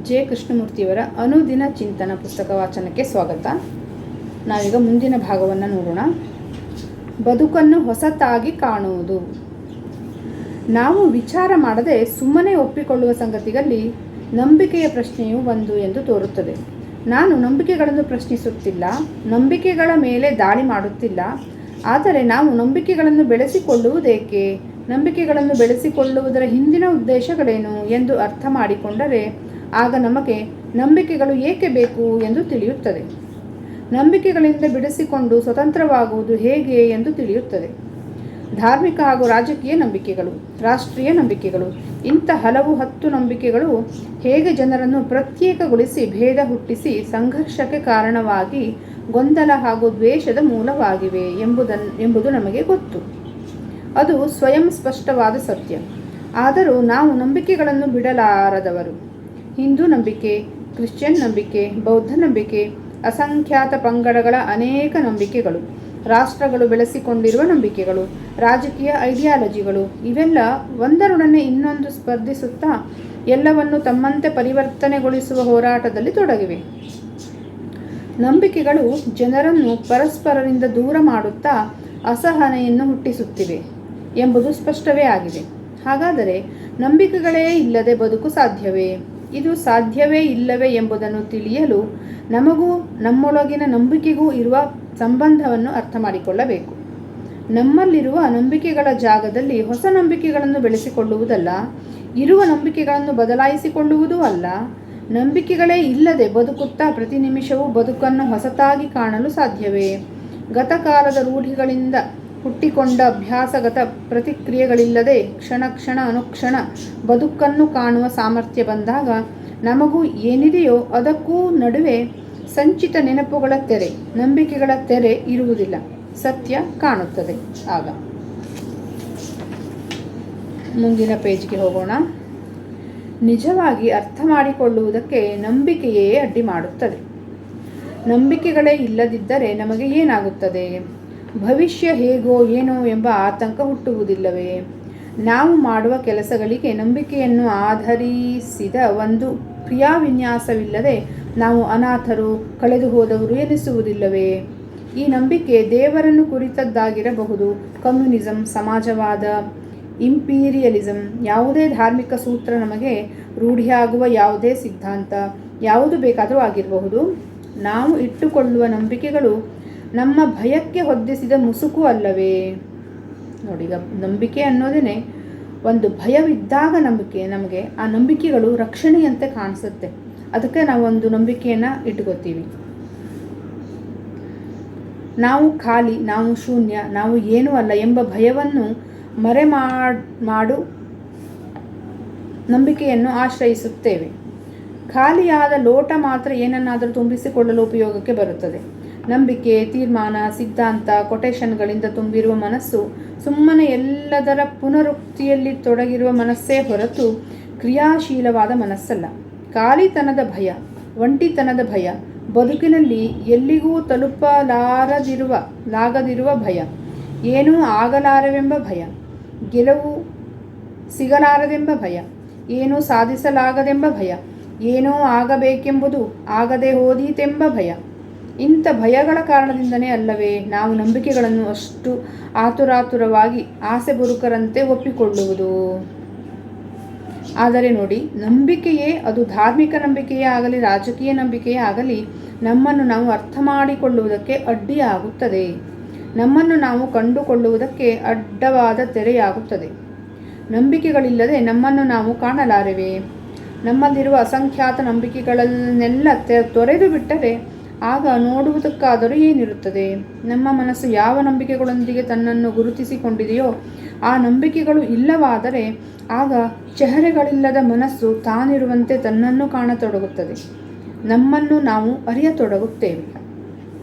J ಕೃಷ್ಣಮೂರ್ತಿಯವರ ಅನುದಿನ ಚಿಂತನ ಪುಸ್ತಕ ವಾಚನಕ್ಕೆ ಸ್ವಾಗತ. ನಾವೀಗ ಮುಂದಿನ ಭಾಗವನ್ನು ನೋಡೋಣ. ಬದುಕನ್ನು ಹೊಸತಾಗಿ ಕಾಣುವುದು. ನಾವು ವಿಚಾರ ಮಾಡದೆ ಸುಮ್ಮನೆ ಒಪ್ಪಿಕೊಳ್ಳುವ ಸಂಗತಿಗಳಲ್ಲಿ ನಂಬಿಕೆಯ ಪ್ರಶ್ನೆಯು ಒಂದು ಎಂದು ತೋರುತ್ತದೆ. ನಾನು ನಂಬಿಕೆಗಳನ್ನು ಪ್ರಶ್ನಿಸುತ್ತಿಲ್ಲ, ನಂಬಿಕೆಗಳ ಮೇಲೆ ದಾಳಿ ಮಾಡುತ್ತಿಲ್ಲ. ಆದರೆ ನಾವು ನಂಬಿಕೆಗಳನ್ನು ಬೆಳೆಸಿಕೊಳ್ಳುವುದೇಕೆ, ನಂಬಿಕೆಗಳನ್ನು ಬೆಳೆಸಿಕೊಳ್ಳುವುದರ ಹಿಂದಿನ ಉದ್ದೇಶಗಳೇನು ಎಂದು ಅರ್ಥ ಮಾಡಿಕೊಂಡರೆ ಆಗ ನಮಗೆ ನಂಬಿಕೆಗಳು ಏಕೆ ಬೇಕು ಎಂದು ತಿಳಿಯುತ್ತದೆ. ನಂಬಿಕೆಗಳಿಂದ ಬಿಡಿಸಿಕೊಂಡು ಸ್ವತಂತ್ರವಾಗುವುದು ಹೇಗೆ ಎಂದು ತಿಳಿಯುತ್ತದೆ. ಧಾರ್ಮಿಕ ಹಾಗೂ ರಾಜಕೀಯ ನಂಬಿಕೆಗಳು, ರಾಷ್ಟ್ರೀಯ ನಂಬಿಕೆಗಳು, ಇಂಥ ಹಲವು 10 ನಂಬಿಕೆಗಳು ಹೇಗೆ ಜನರನ್ನು ಪ್ರತ್ಯೇಕಗೊಳಿಸಿ ಭೇದ ಹುಟ್ಟಿಸಿ ಸಂಘರ್ಷಕ್ಕೆ ಕಾರಣವಾಗಿ ಗೊಂದಲ ಹಾಗೂ ದ್ವೇಷದ ಮೂಲವಾಗಿವೆ ಎಂಬುದು ನಮಗೆ ಗೊತ್ತು. ಅದು ಸ್ವಯಂ ಸ್ಪಷ್ಟವಾದ ಸತ್ಯ. ಆದರೂ ನಾವು ನಂಬಿಕೆಗಳನ್ನು ಬಿಡಲಾರದವರು. ಹಿಂದೂ ನಂಬಿಕೆ, ಕ್ರಿಶ್ಚಿಯನ್ ನಂಬಿಕೆ, ಬೌದ್ಧ ನಂಬಿಕೆ, ಅಸಂಖ್ಯಾತ ಪಂಗಡಗಳ ಅನೇಕ ನಂಬಿಕೆಗಳು, ರಾಷ್ಟ್ರಗಳು ಬೆಳೆಸಿಕೊಂಡಿರುವ ನಂಬಿಕೆಗಳು, ರಾಜಕೀಯ ಐಡಿಯಾಲಜಿಗಳು ಇವೆಲ್ಲ ಒಂದರೊಡನೆ ಇನ್ನೊಂದು ಸ್ಪರ್ಧಿಸುತ್ತಾ ಎಲ್ಲವನ್ನು ತಮ್ಮಂತೆ ಪರಿವರ್ತನೆಗೊಳಿಸುವ ಹೋರಾಟದಲ್ಲಿ ತೊಡಗಿವೆ. ನಂಬಿಕೆಗಳು ಜನರನ್ನು ಪರಸ್ಪರರಿಂದ ದೂರ ಮಾಡುತ್ತಾ ಅಸಹನೆಯನ್ನು ಹುಟ್ಟಿಸುತ್ತಿವೆ ಎಂಬುದು ಸ್ಪಷ್ಟವೇ ಆಗಿದೆ. ಹಾಗಾದರೆ ನಂಬಿಕೆಗಳೇ ಇಲ್ಲದೆ ಬದುಕು ಸಾಧ್ಯವೇ? ಇದು ಸಾಧ್ಯವೇ ಇಲ್ಲವೇ ಎಂಬುದನ್ನು ತಿಳಿಯಲು ನಮಗೂ ನಮ್ಮೊಳಗಿನ ನಂಬಿಕೆಗೂ ಇರುವ ಸಂಬಂಧವನ್ನು ಅರ್ಥ ಮಾಡಿಕೊಳ್ಳಬೇಕು. ನಮ್ಮಲ್ಲಿರುವ ನಂಬಿಕೆಗಳ ಜಾಗದಲ್ಲಿ ಹೊಸ ನಂಬಿಕೆಗಳನ್ನು ಬೆಳೆಸಿಕೊಳ್ಳುವುದಲ್ಲ, ಇರುವ ನಂಬಿಕೆಗಳನ್ನು ಬದಲಾಯಿಸಿಕೊಳ್ಳುವುದೂ ಅಲ್ಲ. ನಂಬಿಕೆಗಳೇ ಇಲ್ಲದೆ ಬದುಕುತ್ತಾ ಪ್ರತಿ ನಿಮಿಷವೂ ಬದುಕನ್ನು ಹೊಸತಾಗಿ ಕಾಣಲು ಸಾಧ್ಯವೇ? ಗತಕಾಲದ ರೂಢಿಗಳಿಂದ ಹುಟ್ಟಿಕೊಂಡ ಅಭ್ಯಾಸಗತ ಪ್ರತಿಕ್ರಿಯೆಗಳಿಲ್ಲದೆ ಕ್ಷಣ ಅನುಕ್ಷಣ ಬದುಕನ್ನು ಕಾಣುವ ಸಾಮರ್ಥ್ಯ ಬಂದಾಗ ನಮಗೂ ಏನಿದೆಯೋ ಅದಕ್ಕೂ ನಡುವೆ ಸಂಚಿತ ನೆನಪುಗಳ ತೆರೆ, ನಂಬಿಕೆಗಳ ತೆರೆ ಇರುವುದಿಲ್ಲ. ಸತ್ಯ ಕಾಣುತ್ತದೆ. ಆಗ ಮುಂದಿನ ಪೇಜ್ಗೆ ಹೋಗೋಣ. ನಿಜವಾಗಿ ಅರ್ಥ ಮಾಡಿಕೊಳ್ಳುವುದಕ್ಕೆ ನಂಬಿಕೆಯೇ ಅಡ್ಡಿ ಮಾಡುತ್ತದೆ. ನಂಬಿಕೆಗಳೇ ಇಲ್ಲದಿದ್ದರೆ ನಮಗೆ ಏನಾಗುತ್ತದೆ? ಭವಿಷ್ಯ ಹೇಗೋ ಏನೋ ಎಂಬ ಆತಂಕ ಹುಟ್ಟುವುದಿಲ್ಲವೇ? ನಾವು ಮಾಡುವ ಕೆಲಸಗಳಿಗೆ ನಂಬಿಕೆಯನ್ನು ಆಧರಿಸಿದ ಒಂದು ಕ್ರಿಯಾವಿನ್ಯಾಸವಿಲ್ಲದೆ ನಾವು ಅನಾಥರು, ಕಳೆದು ಹೋದವರು ಎನಿಸುವುದಿಲ್ಲವೇ? ಈ ನಂಬಿಕೆ ದೇವರನ್ನು ಕುರಿತದ್ದಾಗಿರಬಹುದು, ಕಮ್ಯುನಿಸಂ, ಸಮಾಜವಾದ, ಇಂಪೀರಿಯಲಿಸಂ, ಯಾವುದೇ ಧಾರ್ಮಿಕ ಸೂತ್ರ, ನಮಗೆ ರೂಢಿಯಾಗುವ ಯಾವುದೇ ಸಿದ್ಧಾಂತ, ಯಾವುದು ಬೇಕಾದರೂ ಆಗಿರಬಹುದು. ನಾವು ಇಟ್ಟುಕೊಳ್ಳುವ ನಂಬಿಕೆಗಳು ನಮ್ಮ ಭಯಕ್ಕೆ ಹೊದ್ದಿಸಿದ ಮುಸುಕು ಅಲ್ಲವೇ? ನೋಡಿ, ಈಗ ನಂಬಿಕೆ ಅನ್ನೋದೇ ಒಂದು ಭಯವಿದ್ದಾಗ ನಮಗೆ ಆ ನಂಬಿಕೆಗಳು ರಕ್ಷಣೆಯಂತೆ ಕಾಣಿಸುತ್ತೆ. ಅದಕ್ಕೆ ನಾವು ಒಂದು ನಂಬಿಕೆಯನ್ನು ಇಟ್ಕೋತೀವಿ. ನಾವು ಖಾಲಿ, ನಾವು ಶೂನ್ಯ, ನಾವು ಏನೂ ಅಲ್ಲ ಎಂಬ ಭಯವನ್ನು ಮಾಡು ನಂಬಿಕೆಯನ್ನು ಆಶ್ರಯಿಸುತ್ತೇವೆ. ಖಾಲಿಯಾದ ಲೋಟ ಮಾತ್ರ ಏನನ್ನಾದರೂ ತುಂಬಿಸಿಕೊಳ್ಳಲು ಉಪಯೋಗಕ್ಕೆ ಬರುತ್ತದೆ. ನಂಬಿಕೆ, ತೀರ್ಮಾನ, ಸಿದ್ಧಾಂತ, ಕೊಟೇಶನ್ಗಳಿಂದ ತುಂಬಿರುವ ಮನಸ್ಸು ಸುಮ್ಮನೆ ಎಲ್ಲದರ ಪುನರುಕ್ತಿಯಲ್ಲಿ ತೊಡಗಿರುವ ಮನಸ್ಸೇ ಹೊರತು ಕ್ರಿಯಾಶೀಲವಾದ ಮನಸ್ಸಲ್ಲ. ಖಾಲಿತನದ ಭಯ, ಒಂಟಿತನದ ಭಯ, ಬದುಕಿನಲ್ಲಿ ಎಲ್ಲಿಗೂ ತಲುಪಲಾಗದಿರುವ ಭಯ, ಏನೂ ಆಗಲಾರವೆಂಬ ಭಯ, ಗೆಲುವು ಸಿಗಲಾರದೆಂಬ ಭಯ, ಏನೂ ಸಾಧಿಸಲಾಗದೆಂಬ ಭಯ, ಏನೋ ಆಗಬೇಕೆಂಬುದು ಆಗದೆ ಹೋದೀತೆಂಬ ಭಯ. ಇಂಥ ಭಯಗಳ ಕಾರಣದಿಂದನೇ ಅಲ್ಲವೇ ನಾವು ನಂಬಿಕೆಗಳನ್ನು ಅಷ್ಟು ಆತುರಾತುರವಾಗಿ ಆಸೆ ಬುರುಕರಂತೆ ಒಪ್ಪಿಕೊಳ್ಳುವುದು? ಆದರೆ ನೋಡಿ, ನಂಬಿಕೆಯೇ, ಅದು ಧಾರ್ಮಿಕ ನಂಬಿಕೆಯೇ ಆಗಲಿ ರಾಜಕೀಯ ನಂಬಿಕೆಯೇ ಆಗಲಿ, ನಮ್ಮನ್ನು ನಾವು ಅರ್ಥ ಮಾಡಿಕೊಳ್ಳುವುದಕ್ಕೆ ಅಡ್ಡಿಯಾಗುತ್ತದೆ. ನಮ್ಮನ್ನು ನಾವು ಕಂಡುಕೊಳ್ಳುವುದಕ್ಕೆ ಅಡ್ಡವಾದ ತೆರೆಯಾಗುತ್ತದೆ. ನಂಬಿಕೆಗಳಿಲ್ಲದೆ ನಮ್ಮನ್ನು ನಾವು ಕಾಣಲಾರೆವೆ. ನಮ್ಮಲ್ಲಿರುವ ಅಸಂಖ್ಯಾತ ನಂಬಿಕೆಗಳನ್ನೆಲ್ಲ ತೊರೆದು ಬಿಟ್ಟರೆ ಆಗ ನೋಡುವುದಕ್ಕಾದರೂ ಏನಿರುತ್ತದೆ? ನಮ್ಮ ಮನಸ್ಸು ಯಾವ ನಂಬಿಕೆಗಳೊಂದಿಗೆ ತನ್ನನ್ನು ಗುರುತಿಸಿಕೊಂಡಿದೆಯೋ ಆ ನಂಬಿಕೆಗಳು ಇಲ್ಲವಾದರೆ ಆಗ ಚೆಹರೆಗಳಿಲ್ಲದ ಮನಸ್ಸು ತಾನಿರುವಂತೆ ತನ್ನನ್ನು ಕಾಣತೊಡಗುತ್ತದೆ. ನಮ್ಮನ್ನು ನಾವು ಅರಿಯತೊಡಗುತ್ತೇವೆ.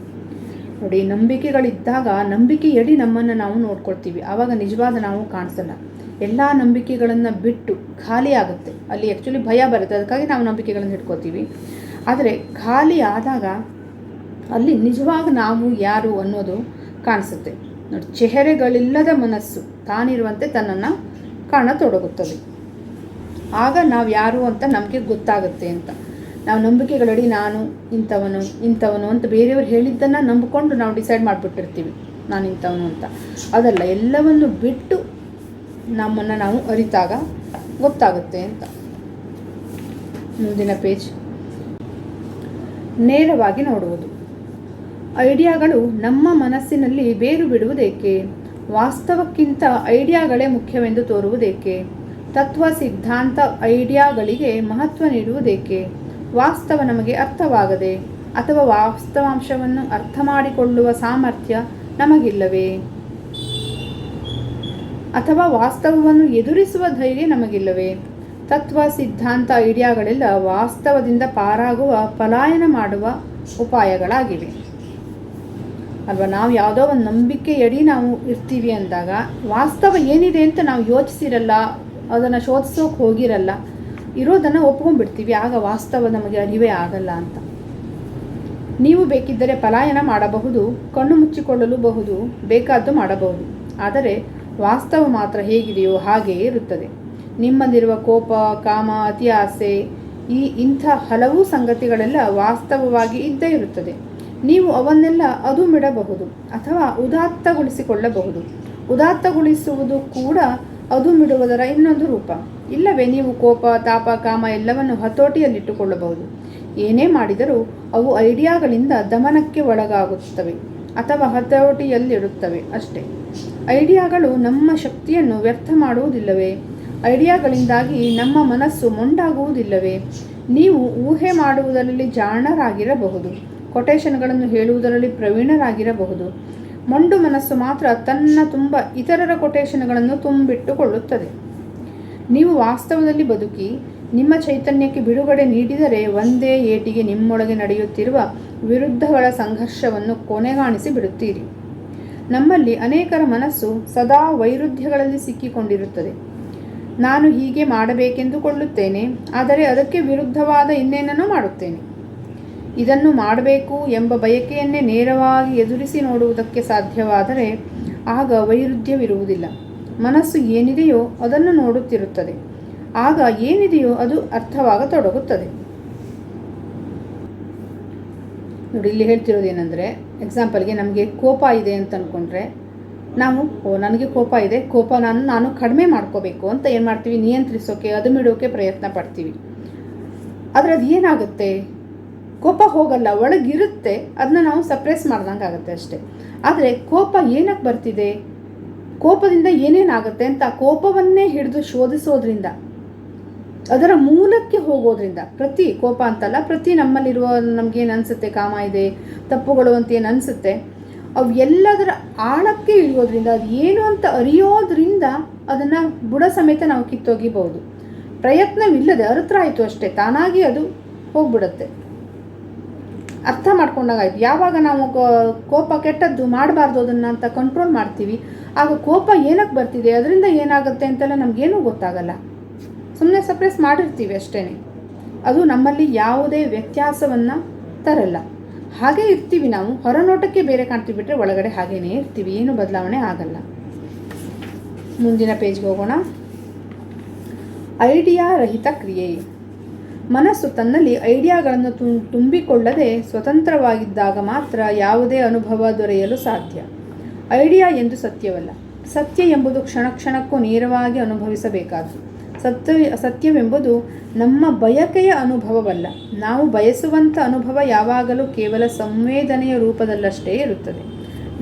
ನೋಡಿ, ನಂಬಿಕೆಗಳಿದ್ದಾಗ ನಂಬಿಕೆಯಡಿ ನಮ್ಮನ್ನು ನಾವು ನೋಡ್ಕೊಳ್ತೀವಿ. ಆವಾಗ ನಿಜವಾದ ನಾವು ಕಾಣಿಸಲ್ಲ. ಎಲ್ಲ ನಂಬಿಕೆಗಳನ್ನು ಬಿಟ್ಟು ಖಾಲಿ ಆಗುತ್ತೆ. ಅಲ್ಲಿ ಆ್ಯಕ್ಚುಲಿ ಭಯ ಬರುತ್ತೆ, ಅದಕ್ಕಾಗಿ ನಾವು ನಂಬಿಕೆಗಳನ್ನು ಇಟ್ಕೋತೀವಿ. ಆದರೆ ಖಾಲಿ ಆದಾಗ ಅಲ್ಲಿ ನಿಜವಾಗಿ ನಾವು ಯಾರು ಅನ್ನೋದು ಕಾಣಿಸುತ್ತೆ. ನೋಡಿ, ಚೆಹರೆಗಳಿಲ್ಲದ ಮನಸ್ಸು ತಾನಿರುವಂತೆ ತನ್ನನ್ನು ಕಾಣತೊಡಗುತ್ತದೆ. ಆಗ ನಾವು ಯಾರು ಅಂತ ನಮಗೆ ಗೊತ್ತಾಗುತ್ತೆ ಅಂತ. ನಾವು ನಂಬಿಕೆಗಳಡಿ ನಾನು ಇಂಥವನು ಅಂತ ಬೇರೆಯವರು ಹೇಳಿದ್ದನ್ನು ನಂಬಿಕೊಂಡು ನಾವು ಡಿಸೈಡ್ ಮಾಡಿಬಿಟ್ಟಿರ್ತೀವಿ ನಾನು ಇಂಥವನು ಅಂತ. ಅದಲ್ಲ, ಎಲ್ಲವನ್ನು ಬಿಟ್ಟು ನಮ್ಮನ್ನು ನಾವು ಅರಿತಾಗ ಗೊತ್ತಾಗುತ್ತೆ ಅಂತ. ಮುಂದಿನ ಪೇಜ್. ನೇರವಾಗಿ ನೋಡುವುದು. ಐಡಿಯಾಗಳು ನಮ್ಮ ಮನಸ್ಸಿನಲ್ಲಿ ಬೇರು ಬಿಡುವುದೇಕೆ? ವಾಸ್ತವಕ್ಕಿಂತ ಐಡಿಯಾಗಳೇ ಮುಖ್ಯವೆಂದು ತೋರುವುದೇಕೆ? ತತ್ವ ಸಿದ್ಧಾಂತ ಐಡಿಯಾಗಳಿಗೆ ಮಹತ್ವ ನೀಡುವುದೇಕೆ? ವಾಸ್ತವ ನಮಗೆ ಅರ್ಥವಾಗದೆ ಅಥವಾ ವಾಸ್ತವಾಂಶವನ್ನು ಅರ್ಥ ಮಾಡಿಕೊಳ್ಳುವ ಸಾಮರ್ಥ್ಯ ನಮಗಿಲ್ಲವೇ? ಅಥವಾ ವಾಸ್ತವವನ್ನು ಎದುರಿಸುವ ಧೈರ್ಯ ನಮಗಿಲ್ಲವೇ? ತತ್ವ ಸಿದ್ಧಾಂತ ಐಡಿಯಾಗಳೆಲ್ಲ ವಾಸ್ತವದಿಂದ ಪಾರಾಗುವ, ಪಲಾಯನ ಮಾಡುವ ಉಪಾಯಗಳಾಗಿವೆ ಅಲ್ವಾ. ನಾವು ಯಾವುದೋ ಒಂದು ನಂಬಿಕೆಯಡಿ ನಾವು ಇರ್ತೀವಿ ಅಂದಾಗ ವಾಸ್ತವ ಏನಿದೆ ಅಂತ ನಾವು ಯೋಚಿಸಿರಲ್ಲ, ಅದನ್ನು ಶೋಧಿಸೋಕೆ ಹೋಗಿರಲ್ಲ, ಇರೋದನ್ನು ಒಪ್ಕೊಂಡ್ಬಿಡ್ತೀವಿ. ಆಗ ವಾಸ್ತವ ನಮಗೆ ಅರಿವೇ ಆಗಲ್ಲ ಅಂತ. ನೀವು ಬೇಕಿದ್ದರೆ ಪಲಾಯನ ಮಾಡಬಹುದು, ಕಣ್ಣು ಮುಚ್ಚಿಕೊಳ್ಳಲು ಬೇಕಾದ್ದು ಮಾಡಬಹುದು. ಆದರೆ ವಾಸ್ತವ ಮಾತ್ರ ಹೇಗಿದೆಯೋ ಹಾಗೆಯೇ ಇರುತ್ತದೆ. ನಿಮ್ಮಲ್ಲಿರುವ ಕೋಪ, ಕಾಮ, ಅತಿ ಆಸೆ, ಇಂಥ ಹಲವು ಸಂಗತಿಗಳೆಲ್ಲ ವಾಸ್ತವವಾಗಿ ಇದ್ದೇ ಇರುತ್ತದೆ. ನೀವು ಅವನ್ನೆಲ್ಲ ಅದುಮಿಡಬಹುದು ಅಥವಾ ಉದಾತ್ತಗೊಳಿಸಿಕೊಳ್ಳಬಹುದು. ಉದಾತ್ತಗೊಳಿಸುವುದು ಕೂಡ ಅದುಮಿಡುವುದರ ಇನ್ನೊಂದು ರೂಪ. ಇಲ್ಲವೇ ನೀವು ಕೋಪ, ತಾಪ, ಕಾಮ ಎಲ್ಲವನ್ನು ಹತೋಟಿಯಲ್ಲಿಟ್ಟುಕೊಳ್ಳಬಹುದು. ಏನೇ ಮಾಡಿದರೂ ಅವು ಐಡಿಯಾಗಳಿಂದ ದಮನಕ್ಕೆ ಒಳಗಾಗುತ್ತವೆ ಅಥವಾ ಹತೋಟಿಯಲ್ಲಿಡುತ್ತವೆ ಅಷ್ಟೇ. ಐಡಿಯಾಗಳು ನಮ್ಮ ಶಕ್ತಿಯನ್ನು ವ್ಯರ್ಥ ಮಾಡುವುದಿಲ್ಲವೇ? ಐಡಿಯಾಗಳಿಂದಾಗಿ ನಮ್ಮ ಮನಸ್ಸು ಮೊಂಡಾಗುವುದಿಲ್ಲವೇ? ನೀವು ಊಹೆ ಮಾಡುವುದರಲ್ಲಿ ಜಾಣರಾಗಿರಬಹುದು, ಕೊಟೇಶನ್ಗಳನ್ನು ಹೇಳುವುದರಲ್ಲಿ ಪ್ರವೀಣರಾಗಿರಬಹುದು. ಮೊಂಡು ಮನಸ್ಸು ಮಾತ್ರ ತನ್ನ ತುಂಬ ಇತರರ ಕೊಟೇಶನ್ಗಳನ್ನು ತುಂಬಿಟ್ಟುಕೊಳ್ಳುತ್ತದೆ. ನೀವು ವಾಸ್ತವದಲ್ಲಿ ಬದುಕಿ ನಿಮ್ಮ ಚೈತನ್ಯಕ್ಕೆ ಬಿಡುಗಡೆ ನೀಡಿದರೆ ಒಂದೇ ಏಟಿಗೆ ನಿಮ್ಮೊಳಗೆ ನಡೆಯುತ್ತಿರುವ ವಿರುದ್ಧಗಳ ಸಂಘರ್ಷವನ್ನು ಕೊನೆಗಾಣಿಸಿ ಬಿಡುತ್ತೀರಿ. ನಮ್ಮಲ್ಲಿ ಅನೇಕರ ಮನಸ್ಸು ಸದಾ ವೈರುಧ್ಯಗಳಲ್ಲಿ ಸಿಕ್ಕಿಕೊಂಡಿರುತ್ತದೆ. ನಾನು ಹೀಗೆ ಮಾಡಬೇಕೆಂದುಕೊಳ್ಳುತ್ತೇನೆ, ಆದರೆ ಅದಕ್ಕೆ ವಿರುದ್ಧವಾದ ಇನ್ನೇನನ್ನೋ ಮಾಡುತ್ತೇನೆ. ಇದನ್ನು ಮಾಡಬೇಕು ಎಂಬ ಬಯಕೆಯನ್ನೇ ನೇರವಾಗಿ ಎದುರಿಸಿ ನೋಡುವುದಕ್ಕೆ ಸಾಧ್ಯವಾದರೆ ಆಗ ವೈರುಧ್ಯವಿರುವುದಿಲ್ಲ. ಮನಸ್ಸು ಏನಿದೆಯೋ ಅದನ್ನು ನೋಡುತ್ತಿರುತ್ತದೆ. ಆಗ ಏನಿದೆಯೋ ಅದು ಅರ್ಥವಾಗತೊಡಗುತ್ತದೆ. ನೋಡಿ, ಇಲ್ಲಿ ಹೇಳ್ತಿರೋದೇನೆಂದರೆ, ಎಕ್ಸಾಂಪಲ್ಗೆ ನಮಗೆ ಕೋಪ ಇದೆ ಅಂತ ಅಂದ್ಕೊಂಡ್ರೆ ನಾವು ನನಗೆ ಕೋಪ ಇದೆ, ಕೋಪ ನಾನು ಕಡಿಮೆ ಮಾಡ್ಕೋಬೇಕು ಅಂತ ಏನು ಮಾಡ್ತೀವಿ? ನಿಯಂತ್ರಿಸೋಕೆ, ಅದುಮಿಡೋಕೆ ಪ್ರಯತ್ನ ಪಡ್ತೀವಿ. ಆದರೆ ಅದು ಏನಾಗುತ್ತೆ? ಕೋಪ ಹೋಗಲ್ಲ, ಒಳಗಿರುತ್ತೆ. ಅದನ್ನ ನಾವು ಸಪ್ರೆಸ್ ಮಾಡ್ದಂಗೆ ಆಗುತ್ತೆ ಅಷ್ಟೇ. ಆದರೆ ಕೋಪ ಏನಕ್ಕೆ ಬರ್ತಿದೆ, ಕೋಪದಿಂದ ಏನೇನಾಗುತ್ತೆ ಅಂತ ಕೋಪವನ್ನೇ ಹಿಡಿದು ಶೋಧಿಸೋದ್ರಿಂದ, ಅದರ ಮೂಲಕ್ಕೆ ಹೋಗೋದ್ರಿಂದ, ಪ್ರತಿ ಕೋಪ ಅಂತಲ್ಲ, ಪ್ರತಿ ನಮ್ಮಲ್ಲಿರುವ ನಮಗೇನು ಅನಿಸುತ್ತೆ, ಕಾಮ ಇದೆ, ತಪ್ಪುಗಳು ಅಂತ ಏನು ಅನಿಸುತ್ತೆ, ಅವು ಎಲ್ಲದರ ಆಳಕ್ಕೆ ಇಳಿಯೋದ್ರಿಂದ, ಅದು ಏನು ಅಂತ ಅರಿಯೋದ್ರಿಂದ ಅದನ್ನು ಬುಡ ಸಮೇತ ನಾವು ಕಿತ್ತೋಗಿಬಹುದು. ಪ್ರಯತ್ನವಿಲ್ಲದೆ ಅರಿತ್ರಾಯಿತು ಅಷ್ಟೇ, ತಾನಾಗಿ ಅದು ಹೋಗ್ಬಿಡುತ್ತೆ. ಅರ್ಥ ಮಾಡ್ಕೊಂಡಾಗಾಯ್ತು. ಯಾವಾಗ ನಾವು ಕೋಪ ಕೆಟ್ಟದ್ದು ಮಾಡಬಾರ್ದು ಅದನ್ನು ಅಂತ ಕಂಟ್ರೋಲ್ ಮಾಡ್ತೀವಿ, ಆಗ ಕೋಪ ಏನಕ್ಕೆ ಬರ್ತಿದೆ, ಅದರಿಂದ ಏನಾಗುತ್ತೆ ಅಂತೆಲ್ಲ ನಮಗೇನೂ ಗೊತ್ತಾಗಲ್ಲ. ಸುಮ್ಮನೆ ಸಪ್ರೆಸ್ ಮಾಡಿರ್ತೀವಿ ಅಷ್ಟೇ. ಅದು ನಮ್ಮಲ್ಲಿ ಯಾವುದೇ ವ್ಯತ್ಯಾಸವನ್ನು ತರಲ್ಲ. ಹಾಗೇ ಇರ್ತೀವಿ ನಾವು. ಹೊರನೋಟಕ್ಕೆ ಬೇರೆ ಕಾಣ್ತೀವಿ, ಬಿಟ್ಟರೆ ಒಳಗಡೆ ಹಾಗೇನೇ ಇರ್ತೀವಿ, ಏನು ಬದಲಾವಣೆ ಆಗಲ್ಲ. ಮುಂದಿನ ಪೇಜ್ಗೆ ಹೋಗೋಣ. ಐಡಿಯಾ ರಹಿತ ಕ್ರಿಯೆ. ಮನಸ್ಸು ತನ್ನಲ್ಲಿ ಐಡಿಯಾಗಳನ್ನು ತುಂಬಿಕೊಳ್ಳದೆ ಸ್ವತಂತ್ರವಾಗಿದ್ದಾಗ ಮಾತ್ರ ಯಾವುದೇ ಅನುಭವ ದೊರೆಯಲು ಸಾಧ್ಯ. ಐಡಿಯಾ ಎಂದು ಸತ್ಯವಲ್ಲ. ಸತ್ಯ ಎಂಬುದು ಕ್ಷಣ ಕ್ಷಣಕ್ಕೂ ನೇರವಾಗಿ ಅನುಭವಿಸಬೇಕಾದ್ದು. ಸತ್ಯವೆಂಬುದು ನಮ್ಮ ಬಯಕೆಯ ಅನುಭವವಲ್ಲ. ನಾವು ಬಯಸುವಂಥ ಅನುಭವ ಯಾವಾಗಲೂ ಕೇವಲ ಸಂವೇದನೆಯ ರೂಪದಲ್ಲಷ್ಟೇ ಇರುತ್ತದೆ.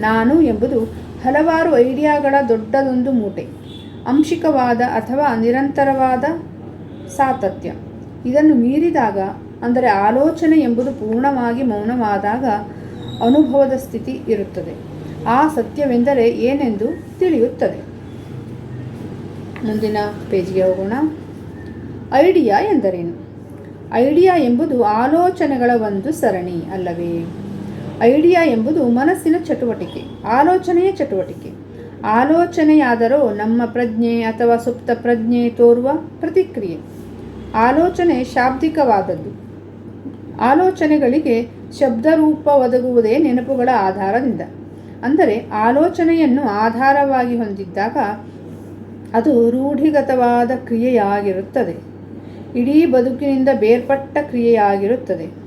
ನಾನು ಎಂಬುದು ಹಲವಾರು ಐಡಿಯಾಗಳ ದೊಡ್ಡದೊಂದು ಮೂಟೆ, ಅಂಶಿಕವಾದ ಅಥವಾ ನಿರಂತರವಾದ ಸಾತತ್ಯ. ಇದನ್ನು ಮೀರಿದಾಗ, ಅಂದರೆ ಆಲೋಚನೆ ಎಂಬುದು ಪೂರ್ಣವಾಗಿ ಮೌನವಾದಾಗ ಅನುಭವದ ಸ್ಥಿತಿ ಇರುತ್ತದೆ. ಆ ಸತ್ಯವೆಂದರೆ ಏನೆಂದು ತಿಳಿಯುತ್ತದೆ. ಮುಂದಿನ ಪೇಜ್ಗೆ ಹೋಗೋಣ. ಐಡಿಯಾ ಎಂದರೇನು? ಐಡಿಯಾ ಎಂಬುದು ಆಲೋಚನೆಗಳ ಒಂದು ಸರಣಿ ಅಲ್ಲವೇ? ಐಡಿಯಾ ಎಂಬುದು ಮನಸ್ಸಿನ ಚಟುವಟಿಕೆ, ಆಲೋಚನೆಯ ಚಟುವಟಿಕೆ. ಆಲೋಚನೆಯಾದರೂ ನಮ್ಮ ಪ್ರಜ್ಞೆ ಅಥವಾ ಸುಪ್ತ ಪ್ರಜ್ಞೆ ತೋರುವ ಪ್ರತಿಕ್ರಿಯೆ. ಆಲೋಚನೆ ಶಾಬ್ದಿಕವಾದದ್ದು. ಆಲೋಚನೆಗಳಿಗೆ ಶಬ್ದರೂಪ ಒದಗುವುದೇ ನೆನಪುಗಳ ಆಧಾರದಿಂದ. ಅಂದರೆ ಆಲೋಚನೆಯನ್ನು ಆಧಾರವಾಗಿ ಹೊಂದಿದ್ದಾಗ ಅದು ರೂಢಿಗತವಾದ ಕ್ರಿಯೆಯಾಗಿರುತ್ತದೆ. ಇಡೀ ಬದುಕಿನಿಂದ ಬೇರ್ಪಟ್ಟ ಕ್ರಿಯೆಯಾಗಿರುತ್ತದೆ.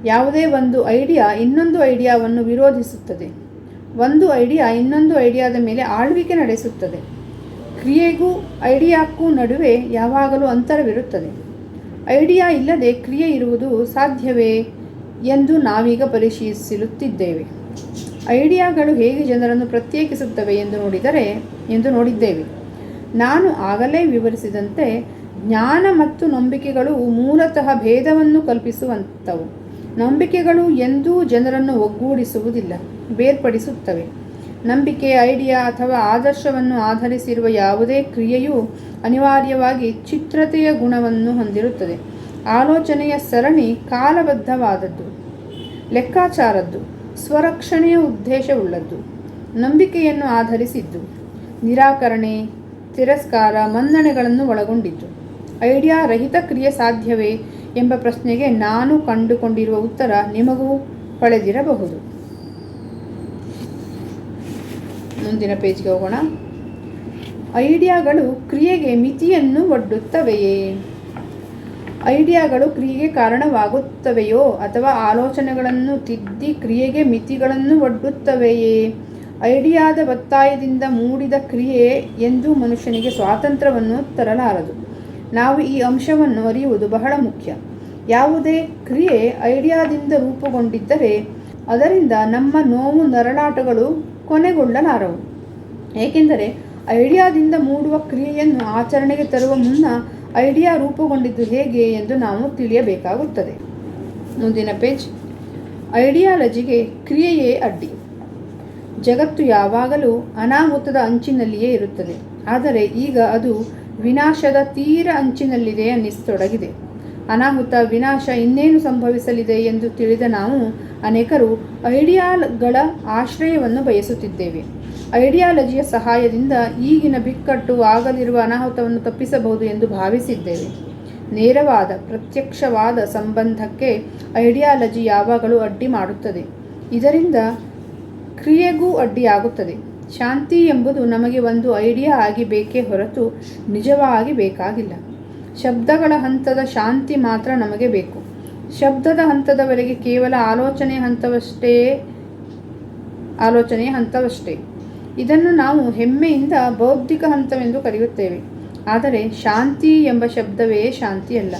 ಯಾವುದೇ ಒಂದು ಐಡಿಯಾ ಇನ್ನೊಂದು ಐಡಿಯಾವನ್ನು ವಿರೋಧಿಸುತ್ತದೆ. ಒಂದು ಐಡಿಯಾ ಇನ್ನೊಂದು ಐಡಿಯಾದ ಮೇಲೆ ಆಳ್ವಿಕೆ ನಡೆಸುತ್ತದೆ. ಕ್ರಿಯೆಗೂ ಐಡಿಯಾಕ್ಕೂ ನಡುವೆ ಯಾವಾಗಲೂ ಅಂತರವಿರುತ್ತದೆ. ಐಡಿಯಾ ಇಲ್ಲದೆ ಕ್ರಿಯೆ ಇರುವುದು ಸಾಧ್ಯವೇ ಎಂದು ನಾವೀಗ ಪರಿಶೀಲಿಸುತ್ತಿದ್ದೇವೆ. ಐಡಿಯಾಗಳು ಹೇಗೆ ಜನರನ್ನು ಪ್ರತ್ಯೇಕಿಸುತ್ತವೆ ಎಂದು ನೋಡಿದ್ದೇವೆ. ನಾನು ಆಗಲೇ ವಿವರಿಸಿದಂತೆ ಜ್ಞಾನ ಮತ್ತು ನಂಬಿಕೆಗಳು ಮೂಲತಃ ಭೇದವನ್ನು ಕಲ್ಪಿಸುವಂಥವು. ನಂಬಿಕೆಗಳು ಎಂದೂ ಜನರನ್ನು ಒಗ್ಗೂಡಿಸುವುದಿಲ್ಲ, ಬೇರ್ಪಡಿಸುತ್ತವೆ. ನಂಬಿಕೆ, ಐಡಿಯಾ ಅಥವಾ ಆದರ್ಶವನ್ನು ಆಧರಿಸಿರುವ ಯಾವುದೇ ಕ್ರಿಯೆಯು ಅನಿವಾರ್ಯವಾಗಿ ಚಿತ್ರತೆಯ ಗುಣವನ್ನು ಹೊಂದಿರುತ್ತದೆ. ಆಲೋಚನೆಯ ಸರಣಿ ಕಾಲಬದ್ಧವಾದದ್ದು, ಲೆಕ್ಕಾಚಾರದ್ದು, ಸ್ವರಕ್ಷಣೆಯ ಉದ್ದೇಶವುಳ್ಳದ್ದು. ನಂಬಿಕೆಯನ್ನು ಆಧರಿಸಿದ್ದು, ನಿರಾಕರಣೆ, ತಿರಸ್ಕಾರ, ಮನ್ನಣೆಗಳನ್ನು ಒಳಗೊಂಡಿದ್ದು. ಐಡಿಯಾ ರಹಿತ ಕ್ರಿಯೆ ಸಾಧ್ಯವೇ ಎಂಬ ಪ್ರಶ್ನೆಗೆ ನಾನು ಕಂಡುಕೊಂಡಿರುವ ಉತ್ತರ ನಿಮಗೂ ಪಳೆದಿರಬಹುದು. ಮುಂದಿನ ಪೇಜ್ಗೆ ಹೋಗೋಣ. ಐಡಿಯಾಗಳು ಕ್ರಿಯೆಗೆ ಮಿತಿಯನ್ನು ಒಡ್ಡುತ್ತವೆಯೇ? ಐಡಿಯಾಗಳು ಕ್ರಿಯೆಗೆ ಕಾರಣವಾಗುತ್ತವೆಯೋ ಅಥವಾ ಆಲೋಚನೆಗಳನ್ನು ತಿದ್ದಿ ಕ್ರಿಯೆಗೆ ಮಿತಿಗಳನ್ನು ಒಡ್ಡುತ್ತವೆಯೇ? ಐಡಿಯಾದ ಒತ್ತಾಯದಿಂದ ಮೂಡಿದ ಕ್ರಿಯೆ ಎಂದೂ ಮನುಷ್ಯನಿಗೆ ಸ್ವಾತಂತ್ರ್ಯವನ್ನು ತರಲಾರದು. ನಾವು ಈ ಅಂಶವನ್ನು ಅರಿಯುವುದು ಬಹಳ ಮುಖ್ಯ. ಯಾವುದೇ ಕ್ರಿಯೆ ಐಡಿಯಾದಿಂದ ರೂಪುಗೊಂಡಿದ್ದರೆ ಅದರಿಂದ ನಮ್ಮ ನೋವು ನರಳಾಟಗಳು ಕೊನೆಗೊಳ್ಳಲಾರವು. ಏಕೆಂದರೆ ಐಡಿಯಾದಿಂದ ಮೂಡುವ ಕ್ರಿಯೆಯನ್ನು ಆಚರಣೆಗೆ ತರುವ ಮುನ್ನ ಐಡಿಯಾ ರೂಪುಗೊಂಡಿದ್ದು ಹೇಗೆ ಎಂದು ನಾವು ತಿಳಿಯಬೇಕಾಗುತ್ತದೆ. ಮುಂದಿನ ಪೇಜ್. ಐಡಿಯಾಲಜಿಗೆ ಕ್ರಿಯೆಯೇ ಅಡ್ಡಿ. ಜಗತ್ತು ಯಾವಾಗಲೂ ಅನಾಹುತದ ಅಂಚಿನಲ್ಲಿಯೇ ಇರುತ್ತದೆ. ಆದರೆ ಈಗ ಅದು ವಿನಾಶದ ತೀರ ಅಂಚಿನಲ್ಲಿದೆ ಅನ್ನಿಸತೊಡಗಿದೆ. ಅನಾಹುತ, ವಿನಾಶ ಇನ್ನೇನು ಸಂಭವಿಸಲಿದೆ ಎಂದು ತಿಳಿದ ನಾವು ಅನೇಕರು ಐಡಿಯಾಗಳ ಆಶ್ರಯವನ್ನು ಬಯಸುತ್ತಿದ್ದೇವೆ. ಐಡಿಯಾಲಜಿಯ ಸಹಾಯದಿಂದ ಈಗಿನ ಬಿಕ್ಕಟ್ಟು, ಆಗಲಿರುವ ಅನಾಹುತವನ್ನು ತಪ್ಪಿಸಬಹುದು ಎಂದು ಭಾವಿಸಿದ್ದೇವೆ. ನೇರವಾದ, ಪ್ರತ್ಯಕ್ಷವಾದ ಸಂಬಂಧಕ್ಕೆ ಐಡಿಯಾಲಜಿ ಯಾವಾಗಲೂ ಅಡ್ಡಿ ಮಾಡುತ್ತದೆ. ಇದರಿಂದ ಕ್ರಿಯೆಗೂ ಅಡ್ಡಿಯಾಗುತ್ತದೆ. ಶಾಂತಿ ಎಂಬುದು ನಮಗೆ ಒಂದು ಐಡಿಯಾ ಆಗಿ ಬೇಕೇ ಹೊರತು ನಿಜವಾಗಿ ಬೇಕಾಗಿಲ್ಲ. ಶಬ್ದಗಳ ಹಂತದ ಶಾಂತಿ ಮಾತ್ರ ನಮಗೆ ಬೇಕು. ಶಬ್ದದ ಹಂತದವರೆಗೆ ಕೇವಲ ಆಲೋಚನೆಯ ಹಂತವಷ್ಟೇ. ಇದನ್ನು ನಾವು ಹೆಮ್ಮೆಯಿಂದ ಬೌದ್ಧಿಕ ಹಂತವೆಂದು ಕರೆಯುತ್ತೇವೆ. ಆದರೆ ಶಾಂತಿ ಎಂಬ ಶಬ್ದವೇ ಶಾಂತಿಯಲ್ಲ.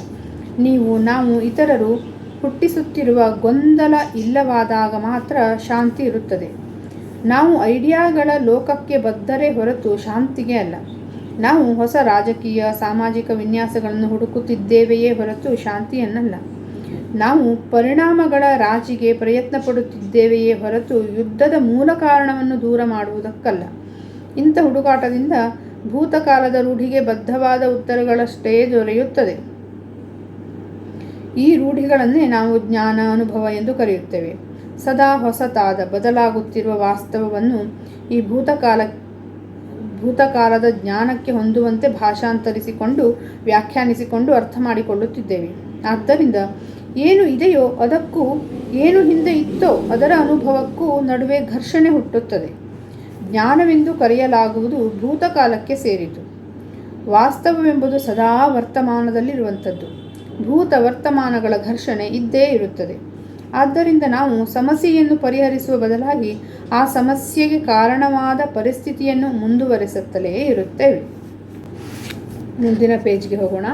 ನಾವು ಇತರರು ಹುಟ್ಟಿಸುತ್ತಿರುವ ಗೊಂದಲ ಇಲ್ಲವಾದಾಗ ಮಾತ್ರ ಶಾಂತಿ ಇರುತ್ತದೆ. ನಾವು ಐಡಿಯಾಗಳ ಲೋಕಕ್ಕೆ ಬದ್ಧರೇ ಹೊರತು ಶಾಂತಿಗೆ ಅಲ್ಲ. ನಾವು ಹೊಸ ರಾಜಕೀಯ, ಸಾಮಾಜಿಕ ವಿನ್ಯಾಸಗಳನ್ನು ಹುಡುಕುತ್ತಿದ್ದೇವೆಯೇ ಹೊರತು ಶಾಂತಿಯನ್ನಲ್ಲ. ನಾವು ಪರಿಣಾಮಗಳ ರಾಜಿಗೆ ಪ್ರಯತ್ನ ಪಡುತ್ತಿದ್ದೇವೆಯೇ ಹೊರತು ಯುದ್ಧದ ಮೂಲ ಕಾರಣವನ್ನು ದೂರ ಮಾಡುವುದಕ್ಕಲ್ಲ. ಇಂಥ ಹುಡುಕಾಟದಿಂದ ಭೂತಕಾಲದ ರೂಢಿಗೆ ಬದ್ಧವಾದ ಉತ್ತರಗಳಷ್ಟೇ ದೊರೆಯುತ್ತದೆ. ಈ ರೂಢಿಗಳನ್ನೇ ನಾವು ಜ್ಞಾನ, ಅನುಭವ ಎಂದು ಕರೆಯುತ್ತೇವೆ. ಸದಾ ಹೊಸತಾದ, ಬದಲಾಗುತ್ತಿರುವ ವಾಸ್ತವವನ್ನು ಈ ಭೂತಕಾಲದ ಜ್ಞಾನಕ್ಕೆ ಹೊಂದುವಂತೆ ಭಾಷಾಂತರಿಸಿಕೊಂಡು, ವ್ಯಾಖ್ಯಾನಿಸಿಕೊಂಡು ಅರ್ಥ ಮಾಡಿಕೊಳ್ಳುತ್ತಿದ್ದೇವೆ. ಆದ್ದರಿಂದ ಏನು ಇದೆಯೋ ಅದಕ್ಕೂ ಏನು ಹಿಂದೆ ಇತ್ತೋ ಅದರ ಅನುಭವಕ್ಕೂ ನಡುವೆ ಘರ್ಷಣೆ ಹುಟ್ಟುತ್ತದೆ. ಜ್ಞಾನವೆಂದು ಕರೆಯಲಾಗುವುದು ಭೂತಕಾಲಕ್ಕೆ ಸೇರಿತು. ವಾಸ್ತವವೆಂಬುದು ಸದಾ ವರ್ತಮಾನದಲ್ಲಿರುವಂಥದ್ದು. ಭೂತ ವರ್ತಮಾನಗಳ ಘರ್ಷಣೆ ಇದ್ದೇ ಇರುತ್ತದೆ. ಆದ್ದರಿಂದ ನಾವು ಸಮಸ್ಯೆಯನ್ನು ಪರಿಹರಿಸುವ ಬದಲಾಗಿ ಆ ಸಮಸ್ಯೆಗೆ ಕಾರಣವಾದ ಪರಿಸ್ಥಿತಿಯನ್ನು ಮುಂದುವರೆಸುತ್ತಲೇ ಇರುತ್ತೇವೆ. ಮುಂದಿನ ಪೇಜ್ಗೆ ಹೋಗೋಣ.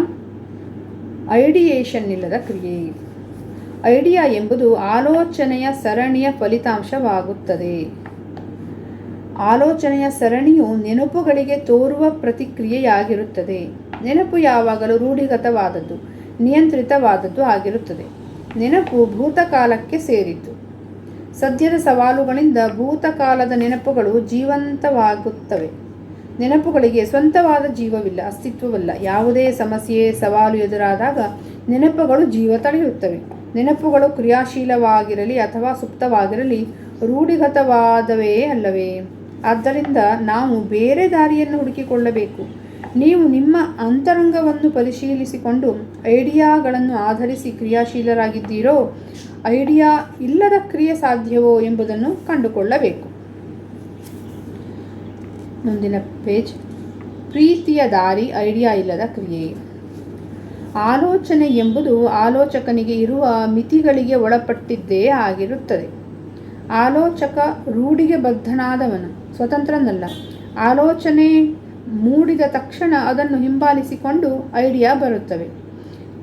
ಐಡಿಯೇಷನ್ ಇಲ್ಲದ ಕ್ರಿಯೆ. ಐಡಿಯಾ ಎಂಬುದು ಆಲೋಚನೆಯ ಸರಣಿಯ ಫಲಿತಾಂಶವಾಗುತ್ತದೆ. ಆಲೋಚನೆಯ ಸರಣಿಯು ನೆನಪುಗಳಿಗೆ ತೋರುವ ಪ್ರತಿಕ್ರಿಯೆಯಾಗಿರುತ್ತದೆ. ನೆನಪು ಯಾವಾಗಲೂ ರೂಢಿಗತವಾದದ್ದು, ನಿಯಂತ್ರಿತವಾದದ್ದು ಆಗಿರುತ್ತದೆ. ನೆನಪು ಭೂತಕಾಲಕ್ಕೆ ಸೇರಿದ್ದು. ಸದ್ಯದ ಸವಾಲುಗಳಿಂದ ಭೂತಕಾಲದ ನೆನಪುಗಳು ಜೀವಂತವಾಗುತ್ತವೆ. ನೆನಪುಗಳಿಗೆ ಸ್ವಂತವಾದ ಜೀವವಿಲ್ಲ, ಅಸ್ತಿತ್ವವಿಲ್ಲ. ಯಾವುದೇ ಸಮಸ್ಯೆ, ಸವಾಲು ಎದುರಾದಾಗ ನೆನಪುಗಳು ಜೀವ ತಳೆಯುತ್ತವೆ. ನೆನಪುಗಳು ಕ್ರಿಯಾಶೀಲವಾಗಿರಲಿ ಅಥವಾ ಸುಪ್ತವಾಗಿರಲಿ ರೂಢಿಗತವಾದವೇ ಅಲ್ಲವೇ? ಆದ್ದರಿಂದ ನಾವು ಬೇರೆ ದಾರಿಯನ್ನು ಹುಡುಕಿಕೊಳ್ಳಬೇಕು. ನೀವು ನಿಮ್ಮ ಅಂತರಂಗವನ್ನು ಪರಿಶೀಲಿಸಿಕೊಂಡು ಐಡಿಯಾಗಳನ್ನು ಆಧರಿಸಿ ಕ್ರಿಯಾಶೀಲರಾಗಿದ್ದೀರೋ, ಐಡಿಯಾ ಇಲ್ಲದ ಕ್ರಿಯೆ ಸಾಧ್ಯವೋ ಎಂಬುದನ್ನು ಕಂಡುಕೊಳ್ಳಬೇಕು. ಮುಂದಿನ ಪೇಜ್. ಪ್ರೀತಿಯ ದಾರಿ ಐಡಿಯಾ ಇಲ್ಲದ ಕ್ರಿಯೆ. ಆಲೋಚನೆ ಎಂಬುದು ಆಲೋಚಕನಿಗೆ ಇರುವ ಮಿತಿಗಳಿಗೆ ಒಳಪಟ್ಟಿದ್ದೇ ಆಗಿರುತ್ತದೆ. ಆಲೋಚಕ ರೂಢಿಗೆ ಬದ್ಧನಾದವನು, ಸ್ವತಂತ್ರನಲ್ಲ. ಆಲೋಚನೆ ಮೂಡಿದ ತಕ್ಷಣ ಅದನ್ನು ಹಿಂಬಾಲಿಸಿಕೊಂಡು ಐಡಿಯಾ ಬರುತ್ತವೆ.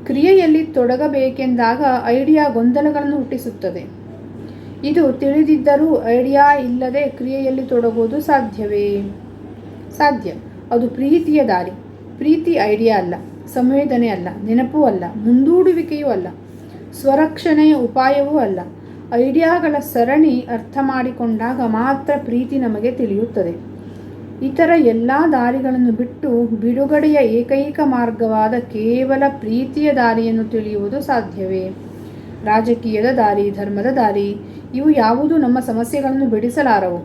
ಕ್ರಿಯೆಯಲ್ಲಿ ತೊಡಗಬೇಕೆಂದಾಗ ಐಡಿಯಾ ಗೊಂದಲಗಳನ್ನು ಹುಟ್ಟಿಸುತ್ತದೆ. ಇದು ತಿಳಿದಿದ್ದರೂ ಐಡಿಯಾ ಇಲ್ಲದೆ ಕ್ರಿಯೆಯಲ್ಲಿ ತೊಡಗುವುದು ಸಾಧ್ಯವೇ? ಸಾಧ್ಯ. ಅದು ಪ್ರೀತಿಯ ದಾರಿ. ಪ್ರೀತಿ ಐಡಿಯಾ ಅಲ್ಲ, ಸಂವೇದನೆ ಅಲ್ಲ, ನೆನಪೂ ಅಲ್ಲ, ಮುಂದೂಡುವಿಕೆಯೂ ಅಲ್ಲ, ಸ್ವರಕ್ಷಣೆಯ ಉಪಾಯವೂ ಅಲ್ಲ. ಐಡಿಯಾಗಳ ಸರಣಿ ಅರ್ಥ ಮಾಡಿಕೊಂಡಾಗ ಮಾತ್ರ ಪ್ರೀತಿ ನಮಗೆ ತಿಳಿಯುತ್ತದೆ. ಇತರ ಎಲ್ಲ ದಾರಿಗಳನ್ನು ಬಿಟ್ಟು ಬಿಡುಗಡೆಯ ಏಕೈಕ ಮಾರ್ಗವಾದ ಕೇವಲ ಪ್ರೀತಿಯ ದಾರಿಯನ್ನು ತಿಳಿಯುವುದು ಸಾಧ್ಯವೇ? ರಾಜಕೀಯದ ದಾರಿ, ಧರ್ಮದ ದಾರಿ, ಇವು ಯಾವುದೂ ನಮ್ಮ ಸಮಸ್ಯೆಗಳನ್ನು ಬಿಡಿಸಲಾರವು.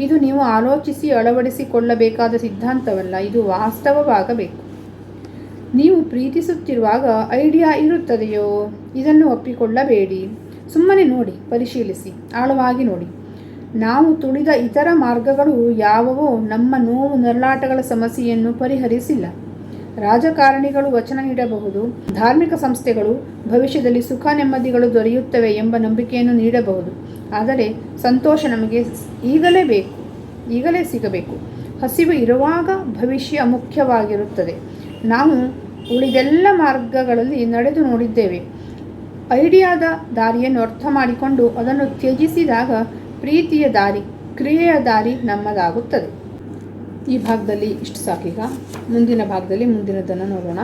ಇದು ನೀವು ಆಲೋಚಿಸಿ ಅಳವಡಿಸಿಕೊಳ್ಳಬೇಕಾದ ಸಿದ್ಧಾಂತವಲ್ಲ, ಇದು ವಾಸ್ತವವಾಗಬೇಕು. ನೀವು ಪ್ರೀತಿಸುತ್ತಿರುವಾಗ ಐಡಿಯಾ ಇರುತ್ತದೆಯೋ? ಇದನ್ನು ಒಪ್ಪಿಕೊಳ್ಳಬೇಡಿ. ಸುಮ್ಮನೆ ನೋಡಿ, ಪರಿಶೀಲಿಸಿ, ಆಳವಾಗಿ ನೋಡಿ. ನಾವು ತುಳಿದ ಇತರ ಮಾರ್ಗಗಳು ಯಾವುವೋ ನಮ್ಮ ನೋವು ನರಳಾಟಗಳ ಸಮಸ್ಯೆಯನ್ನು ಪರಿಹರಿಸಿಲ್ಲ. ರಾಜಕಾರಣಿಗಳು ವಚನ ನೀಡಬಹುದು, ಧಾರ್ಮಿಕ ಸಂಸ್ಥೆಗಳು ಭವಿಷ್ಯದಲ್ಲಿ ಸುಖ ನೆಮ್ಮದಿಗಳು ದೊರೆಯುತ್ತವೆ ಎಂಬ ನಂಬಿಕೆಯನ್ನು ನೀಡಬಹುದು. ಆದರೆ ಸಂತೋಷ ನಮಗೆ ಈಗಲೇ ಬೇಕು, ಈಗಲೇ ಸಿಗಬೇಕು. ಹಸಿವು ಇರುವಾಗ ಭವಿಷ್ಯ ಮುಖ್ಯವಾಗಿರುತ್ತದೆ. ನಾವು ಉಳಿದೆಲ್ಲ ಮಾರ್ಗಗಳಲ್ಲಿ ನಡೆದು ನೋಡಿದ್ದೇವೆ. ಐಡಿಯಾದ ದಾರಿಯನ್ನು ಅರ್ಥ ಮಾಡಿಕೊಂಡು ಅದನ್ನು ತ್ಯಜಿಸಿದಾಗ ಪ್ರೀತಿಯ ದಾರಿ, ಕ್ರಿಯೆಯ ದಾರಿ ನಮ್ಮದಾಗುತ್ತದೆ. ಈ ಭಾಗದಲ್ಲಿ ಇಷ್ಟು ಸಾಕೀಗ. ಮುಂದಿನ ಭಾಗದಲ್ಲಿ ಮುಂದಿನದನ್ನು ನೋಡೋಣ.